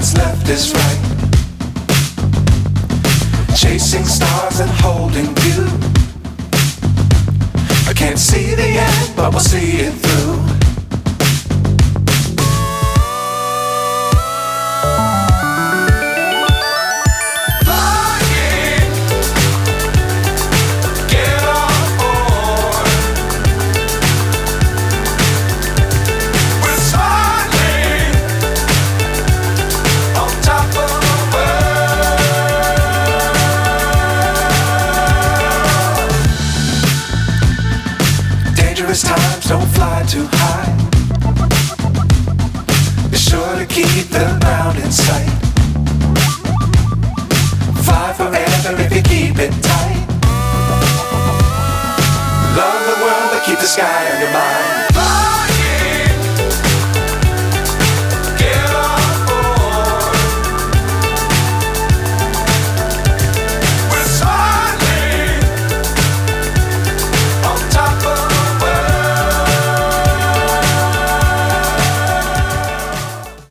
what's left is right. Chasing stars and holding you. I can't see the end, but we'll see it through. Times don't fly too high. Be sure to keep the ground in sight. Fly forever if you keep it